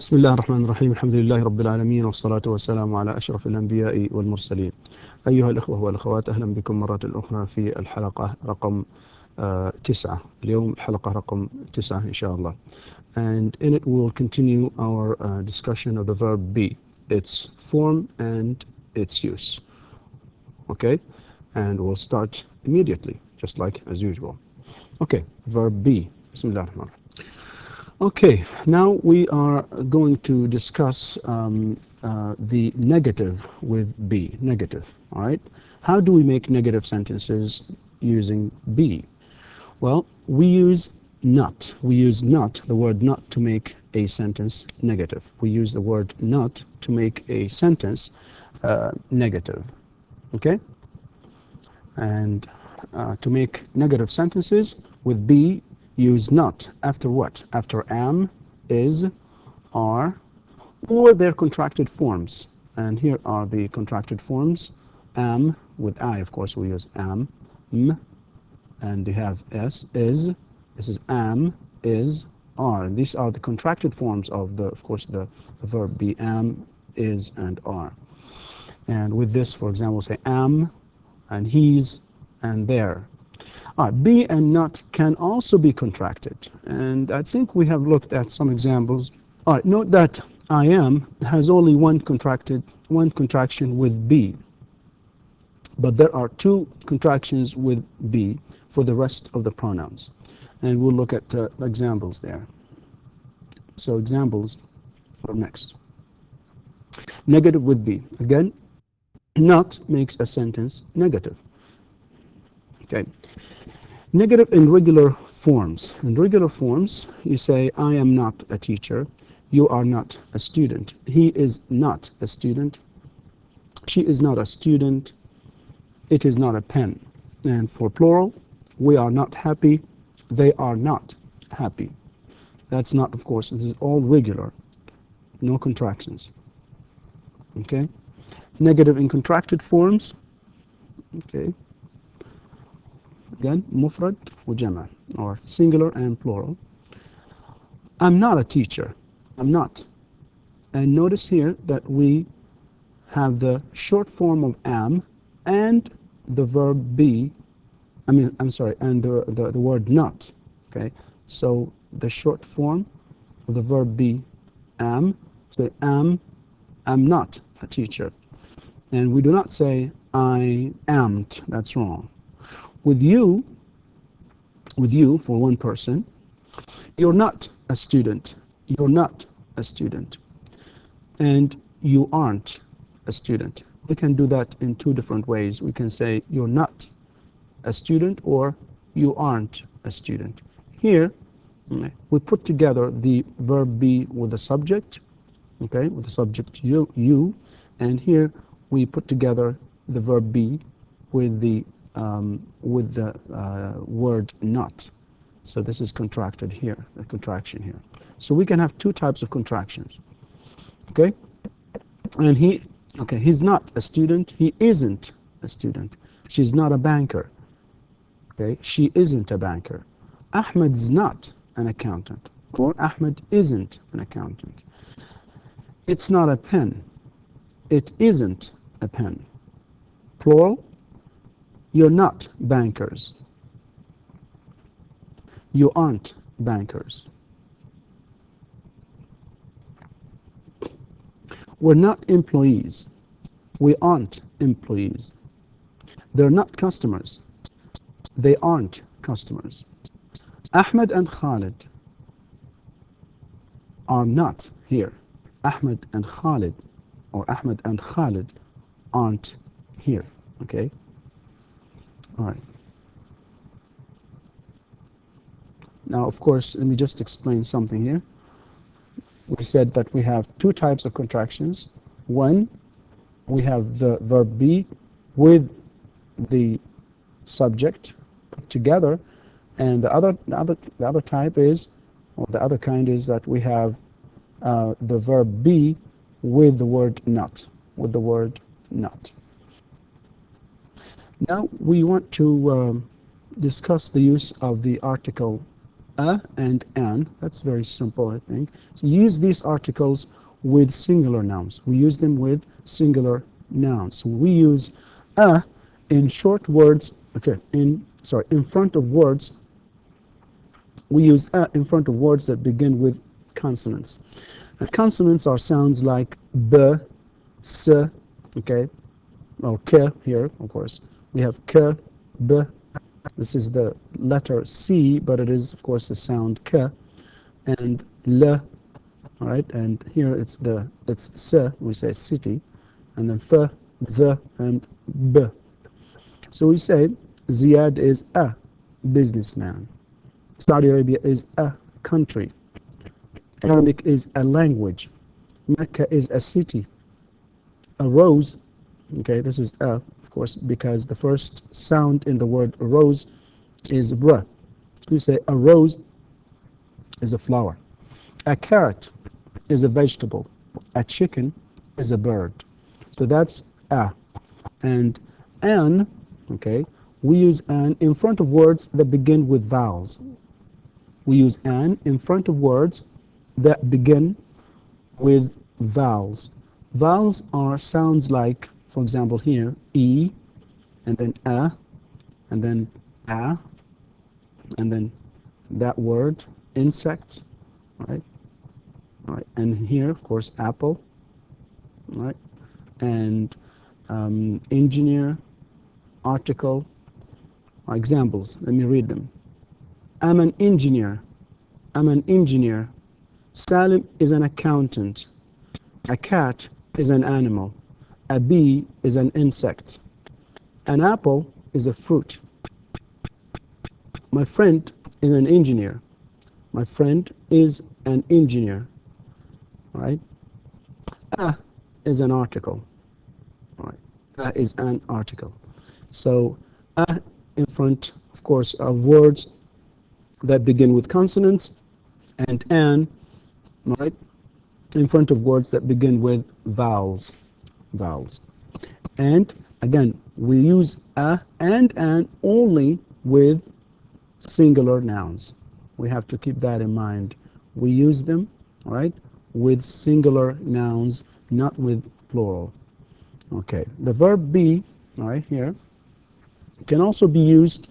بسم الله الرحمن الرحيم. الحمد لله رب العالمين، والصلاة والسلام على أشرف الأنبياء والمرسلين. أيها الأخوة والأخوات، أهلا بكم مرة أخرى في الحلقة رقم 9. اليوم الحلقة رقم 9 إن شاء الله. And in it we will continue our discussion of the verb be, its form and its use. Okay? And we'll start immediately, just like as usual. Okay, verb be. Bismillah ar-Rahman ar-Rahim. Okay, now we are going to discuss the negative with be, negative, all right? How do we make negative sentences using be? Well, we use not. We use not, the word not, to make a sentence negative. We use the word not to make a sentence negative, okay? And to make negative sentences with be, use not after what? After am, is, are, or their contracted forms. And here are the contracted forms. Am with I, of course, we use am, m, and they have s, is. This is am, is, are. And these are the contracted forms of the, of course, the verb be, am, is, and are. And with this, for example, say am, and he's, and there. Be and not can also be contracted, and I think we have looked at some examples. Note that I am has only one contraction with be, but there are two contractions with be for the rest of the pronouns, and we'll look at the examples there. So examples are next. Negative with be. Again, not makes a sentence negative. Okay. Negative in regular forms. In regular forms, you say, I am not a teacher. You are not a student. He is not a student. She is not a student. It is not a pen. And for plural, we are not happy. They are not happy. That's not, of course, this is all regular. No contractions. Okay? Negative in contracted forms. Okay. Again, mufrad wa jama', or singular and plural. I'm not a teacher. I'm not. And notice here that we have the short form of am and the verb be, and the word not. Okay? So the short form of the verb be, am, so I'm not a teacher. And we do not say I am't. That's wrong. With you, for one person, you're not a student. You're not a student. And you aren't a student. We can do that in two different ways. We can say you're not a student or you aren't a student. Here, we put together the verb be with the subject, okay, with the subject you, and here we put together the verb be with the word not. So this is contracted here, the contraction here. So we can have two types of contractions. Okay? And he's not a student, he isn't a student. She's not a banker. Okay? She isn't a banker. Ahmed's not an accountant. Or Ahmed isn't an accountant. It's not a pen. It isn't a pen. Plural. You're not bankers. You aren't bankers. We're not employees. We aren't employees. They're not customers. They aren't customers. Ahmed and Khalid are not here. Ahmed and Khalid, or Ahmed and Khalid, aren't here. Okay? All right. Now, of course, let me just explain something here. We said that we have two types of contractions. One, we have the verb be with the subject put together, and the other type is, or the other kind is that we have the verb be with the word not, with the word not. Now we want to discuss the use of the article a and an. That's very simple, I think. So use these articles with singular nouns. We use them with singular nouns. So we use a in short words, in front of words. We use a in front of words that begin with consonants. And consonants are sounds like b, s, okay, or k here, of course. We have k, b. This is the letter C, but it is, of course, the sound k, and l, all right, and here it's s, we say city, and then th, the, and b. So we say Ziyad is a businessman. Saudi Arabia is a country. Arabic is a language. Mecca is a city. A rose, okay, this is a, of course, because the first sound in the word rose is r. We say a rose is a flower. A carrot is a vegetable. A chicken is a bird. So that's a. And an, okay, we use an in front of words that begin with vowels. We use an in front of words that begin with vowels. Vowels are sounds like, for example, here, E, and then A, and then A, and then that word, insect, right? All right, and here, of course, apple, right? And engineer, article, examples. Let me read them. I'm an engineer. I'm an engineer. Salim is an accountant. A cat is an animal. A bee is an insect. An apple is a fruit. My friend is an engineer. My friend is an engineer. All right? A is an article. All right? A is an article. So a in front, of course, of words that begin with consonants, and an, right, in front of words that begin with vowels. Vowels. And again, we use a and an only with singular nouns. We have to keep that in mind. We use them, all right, with singular nouns, not with plural. Okay, the verb be, all right, here, can also be used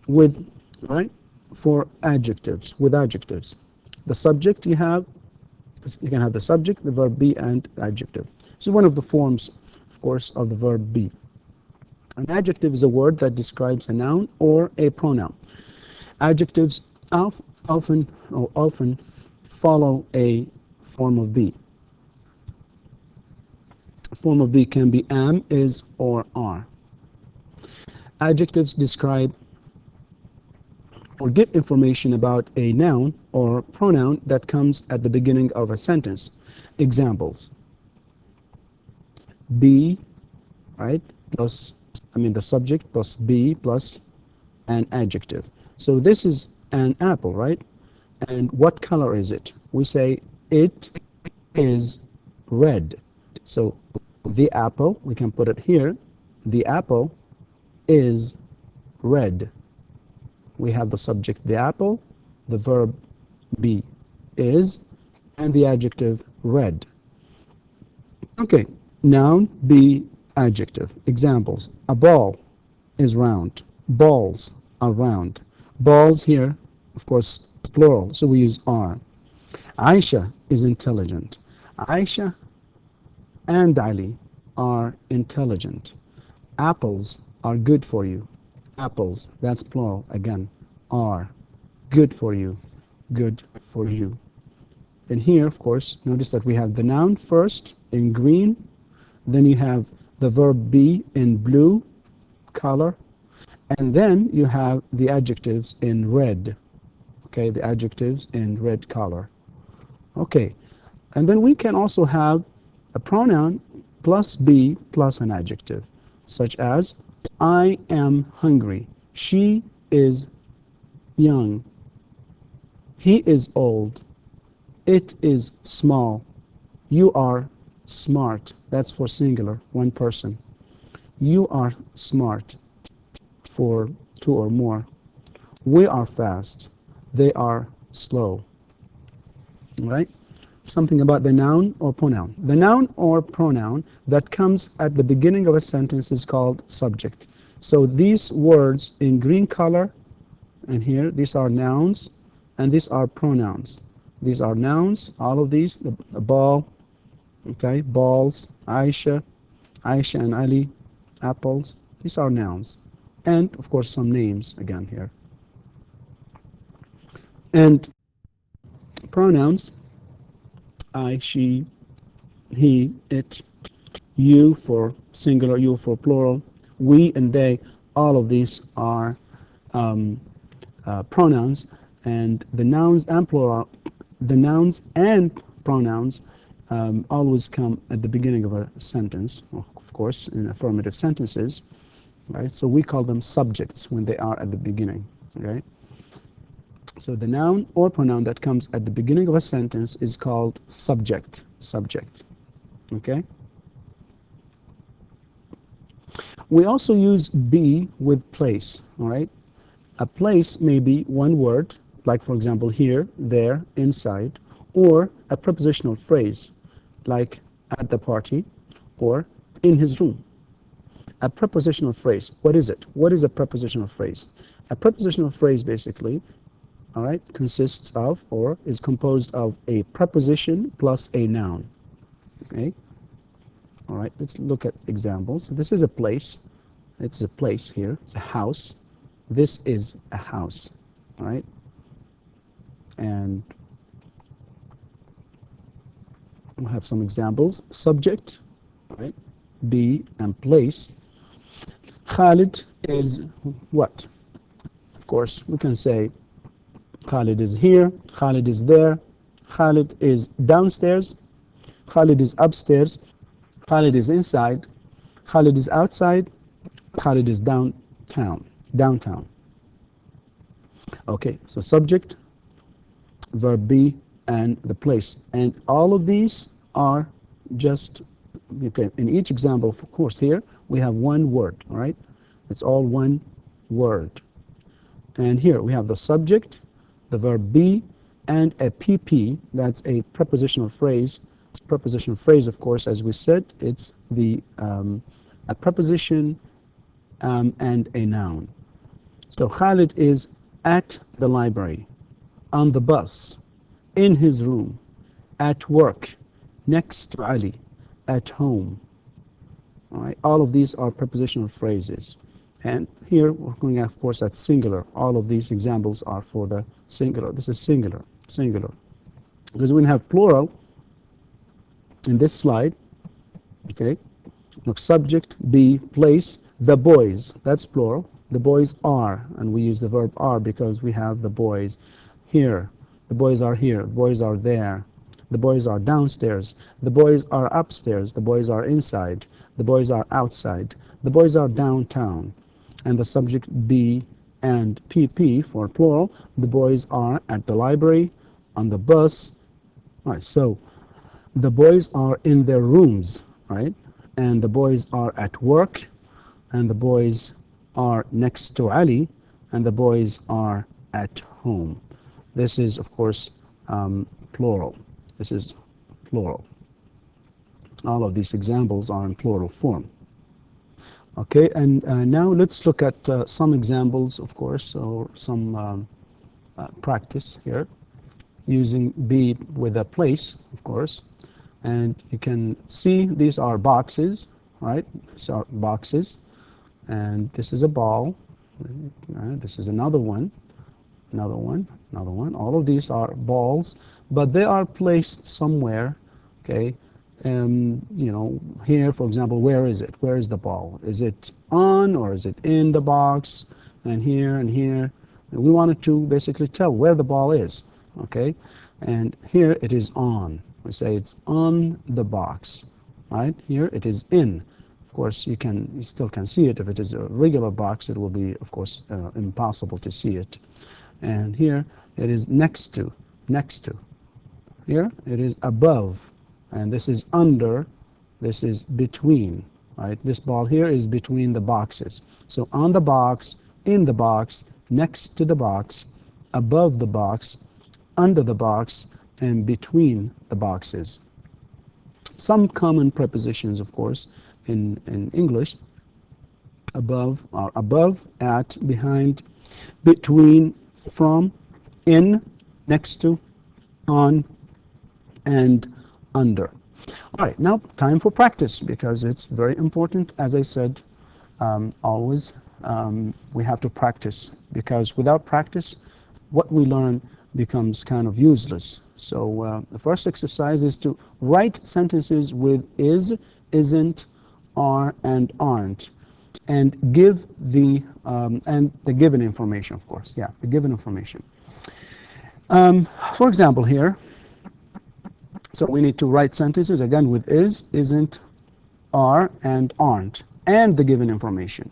with, right, for adjectives, with adjectives. The subject you can have the subject, the verb be, and adjective. This is one of the forms, of course, of the verb be. An adjective is a word that describes a noun or a pronoun. Adjectives often follow a form of be. A form of be can be am, is, or are. Adjectives describe or give information about a noun or pronoun that comes at the beginning of a sentence. Examples: be, right, plus, the subject plus be plus an adjective. So this is an apple, right? And what color is it? We say it is red. So the apple, we can put it here, the apple is red. We have the subject, the apple, the verb be, is, and the adjective red. Okay, noun, be, adjective. Examples: a ball is round. Balls are round. Balls here, of course, plural, so we use are. Aisha is intelligent. Aisha and Ali are intelligent. Apples are good for you. Apples, that's plural again, are good for you, good for you. And here, of course, notice that we have the noun first in green, then you have the verb be in blue color, and then you have the adjectives in red. Okay, the adjectives in red color. Okay, and then we can also have a pronoun plus be plus an adjective, such as I am hungry. She is young. He is old. It is small. You are smart. That's for singular, one person. You are smart, for two or more. We are fast. they are slow. Right? Something about the noun or pronoun. The noun or pronoun that comes at the beginning of a sentence is called subject. So these words in green color and here, these are nouns and these are pronouns. These are nouns, all of these, the ball, okay, balls, Aisha and Ali, apples, these are nouns. And of course some names again here. And pronouns, I, she, he, it, you for singular, you for plural, we and they, all of these are pronouns, and the nouns and plural, the nouns and pronouns always come at the beginning of a sentence, of course, in affirmative sentences, right? So we call them subjects when they are at the beginning, right? So the noun or pronoun that comes at the beginning of a sentence is called subject, okay? We also use be with place, all right? A place may be one word, like for example here, there, inside, or a prepositional phrase, like at the party, or in his room. A prepositional phrase, what is it? What is a prepositional phrase? A prepositional phrase basically, all right, consists of or is composed of a preposition plus a noun, okay? All right, let's look at examples. This is a place. It's a place here. It's a house. This is a house, all right? And we'll have some examples. Subject, right? Be and place. Khalid is what? Of course, we can say Khalid is here, Khalid is there, Khalid is downstairs, Khalid is upstairs, Khalid is inside, Khalid is outside, Khalid is downtown. Okay, so subject, verb be, and the place. And all of these are just, okay, in each example, of course, here we have one word, all right? It's all one word. And here we have the subject, the verb be, and a PP, that's a prepositional phrase. Prepositional phrase, of course, as we said, it's the a preposition and a noun. So Khalid is at the library, on the bus, in his room, at work, next to Ali, at home. All right, all of these are prepositional phrases. And here we're going, of course, at singular. All of these examples are for the singular. This is singular. Because when we have plural in this slide, okay, look, subject, be, place, the boys, that's plural. The boys are, and we use the verb are because we have the boys here. The boys are here. The boys are there. The boys are downstairs. The boys are upstairs. The boys are inside. The boys are outside. The boys are downtown. And the subject be and PP for plural. The boys are at the library, on the bus. All right, so the boys are in their rooms, right? And the boys are at work, and the boys are next to Ali, and the boys are at home. This is, of course, plural. This is plural. All of these examples are in plural form. Okay, and now let's look at some examples, of course, or some practice here, using be with a place, of course. And you can see these are boxes, right? These are boxes. And this is a ball. This is another one. All of these are balls, but they are placed somewhere, okay? You know, here, for example, where is it? Where is the ball? Is it on or is it in the box? And here and here. And we wanted to basically tell where the ball is, okay? And here it is on. We say it's on the box, right? Here it is in. Of course, you still can see it. If it is a regular box, it will be, of course, impossible to see it. And here it is next to. Here it is above. And this is under, this is between, right? This ball here is between the boxes. So on the box, in the box, next to the box, above the box, under the box, and between the boxes. Some common prepositions, of course, in English: above, are above, at, behind, between, from, in, next to, on, and under. All right, now time for practice, because it's very important. As I said, always we have to practice, because without practice, what we learn becomes kind of useless. So the first exercise is to write sentences with is, isn't, are, and aren't, and give the given information, of course. Yeah, the given information. For example, here, so we need to write sentences again with is, isn't, are, and aren't, and the given information.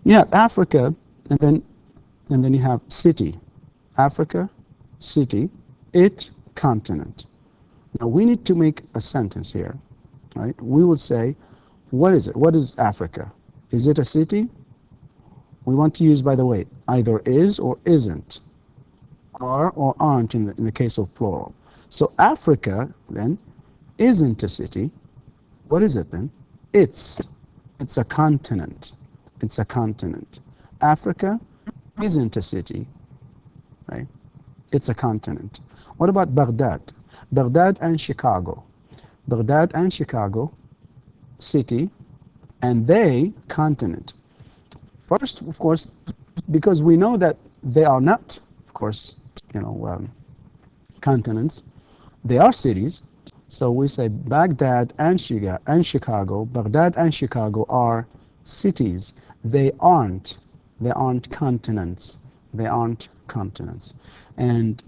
You have Africa, and then you have city. Africa, city, it, continent. Now we need to make a sentence here, right? We would say, what is it? What is Africa? Is it a city? We want to use, by the way, either is or isn't, are or aren't in the case of plural. So Africa, then, isn't a city. What is it then? It's a continent. It's a continent. Africa isn't a city, right? It's a continent. What about Baghdad? Baghdad and Chicago. Baghdad and Chicago, city, and they, continent. First, of course, because we know that they are not, of course, continents. They are cities. So we say Baghdad and Chicago, Baghdad and Chicago are cities. They aren't continents. They aren't continents. And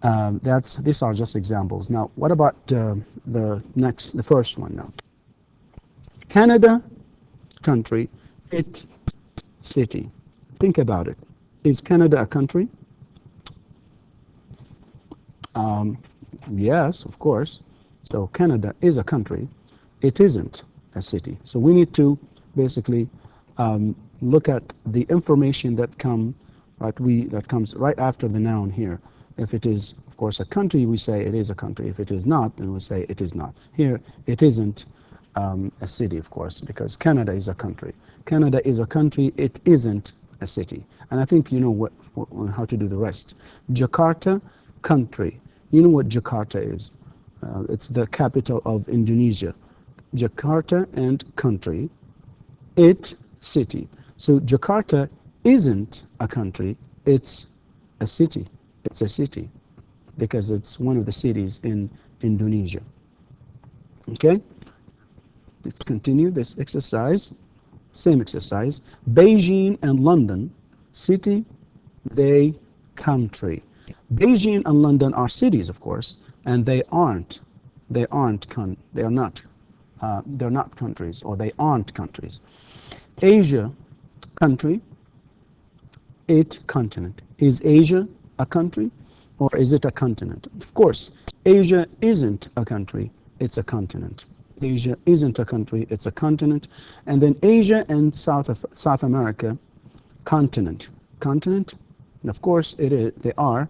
these are just examples. Now, what about the first one now? Canada, country, it, city. Think about it. Is Canada a country? Yes, of course. So Canada is a country. It isn't a city. So we need to basically look at the information that comes right after the noun here. If it is, of course, a country, we say it is a country. If it is not, then we say it is not. Here, it isn't a city, of course, because Canada is a country. Canada is a country. It isn't a city. And I think you know how to do the rest. Jakarta, country. You know what Jakarta is. It's the capital of Indonesia. Jakarta and country. It, city. So Jakarta isn't a country. It's a city. It's a city because it's one of the cities in Indonesia. Okay? Let's continue this exercise. Same exercise. Beijing and London, city, they, country. Beijing and London are cities, of course, and they're not countries, or they aren't countries. Asia, country, it, continent. Is Asia a country, or is it a continent? Of course, Asia isn't a country, it's a continent. Asia isn't a country, it's a continent. And then Asia and South America, continent. Continent? And of course, it is. They are.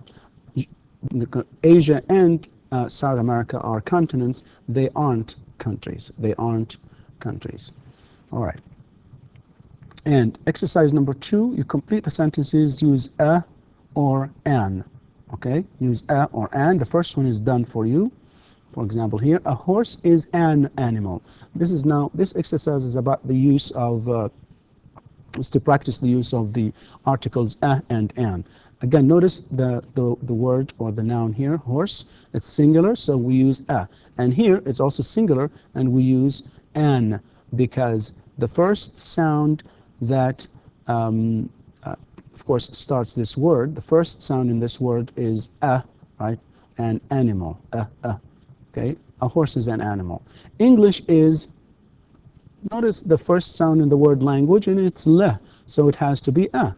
Asia and South America are continents. They aren't countries. They aren't countries. All right. And exercise number 2, you complete the sentences, use a or an. Okay? Use a or an. The first one is done for you. For example, here, a horse is an animal. This exercise is about the use of, is to practice the use of the articles a and an. Again, notice the word or the noun here, horse, it's singular, so we use a. And here, it's also singular, and we use an, because the first sound that, of course, starts this word, the first sound in this word is a, right? An animal, okay? A horse is an animal. English is, notice the first sound in the word language, and it's le, so it has to be a.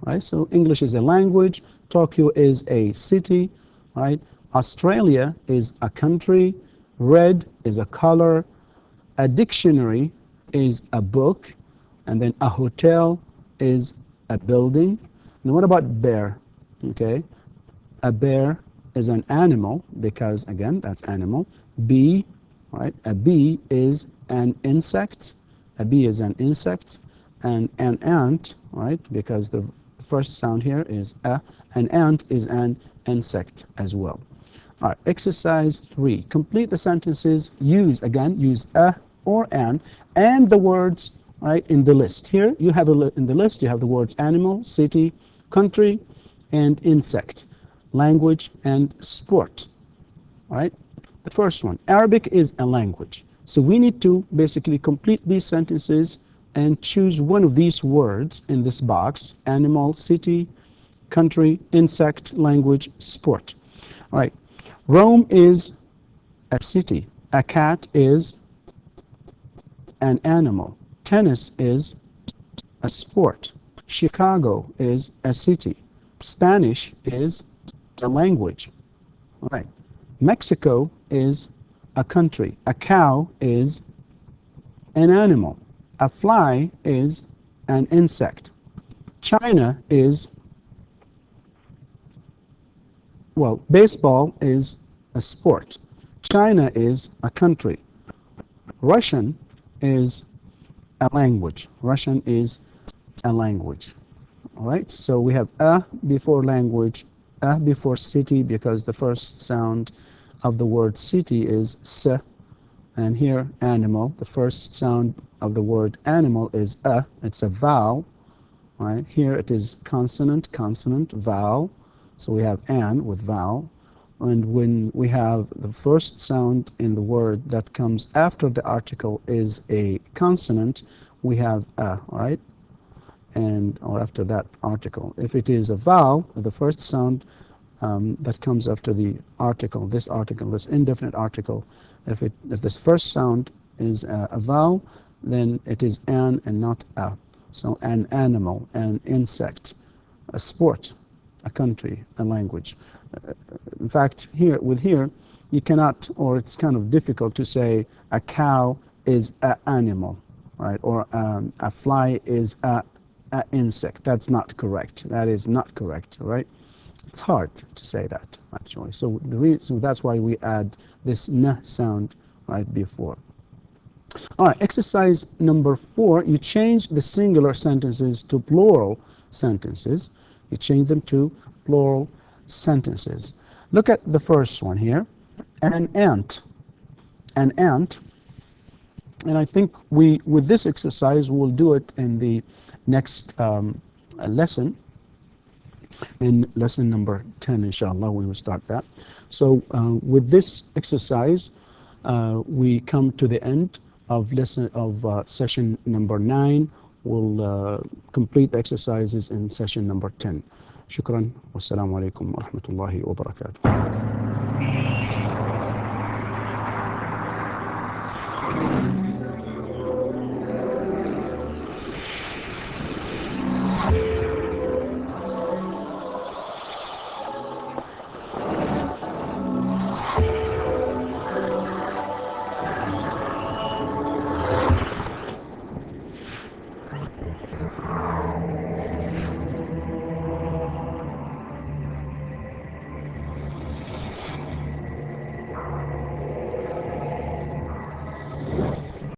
Right? So English is a language, Tokyo is a city, right? Australia is a country, red is a color, a dictionary is a book, and then a hotel is a building. And what about bear? Okay, a bear is an animal because, again, that's animal. Bee, right? A bee is an insect. A bee is an insect. And an ant, right? Because the first sound here is a. An ant is an insect as well. All right, exercise 3. Complete the sentences. Use a or an and the words, right, in the list. Here you have in the list you have the words animal, city, country, and insect, language, and sport. All right. The first one, Arabic is a language. So we need to basically complete these sentences and choose one of these words in this box: animal, city, country, insect, language, sport. All right. Rome is a city. A cat is an animal. Tennis is a sport. Chicago is a city. Spanish is a language. All right. Mexico is a country. A cow is an animal. A fly is an insect. China is, well, baseball is a sport. China is a country. Russian is a language. Russian is a language. All right, so we have a before language, a before city, because the first sound of the word city is s, and here animal, the first sound of the word animal is a, it's a vowel. All right, here it is consonant, consonant, vowel, so we have an with vowel. And when we have the first sound in the word that comes after the article is a consonant, we have a, right? And or after that article. If it is a vowel, the first sound that comes after the article, this indefinite article, if this first sound is a vowel, then it is an and not a. So an animal, an insect, a sport, a country, a language. In fact, here, you cannot, or it's kind of difficult to say a cow is an animal, right? Or a fly is a insect. That's not correct. That is not correct, right? It's hard to say that, actually. So that's why we add this n sound right before. All right, exercise number 4, you change the singular sentences to plural sentences. You change them to plural sentences. Look at the first one here. An ant. An ant. And I think with this exercise, we'll do it in the next lesson. In lesson number 10, inshallah, we will start that. So with this exercise, we come to the end of session number 9. We'll complete the exercises in session number 10. شكرا والسلام عليكم ورحمة الله وبركاته.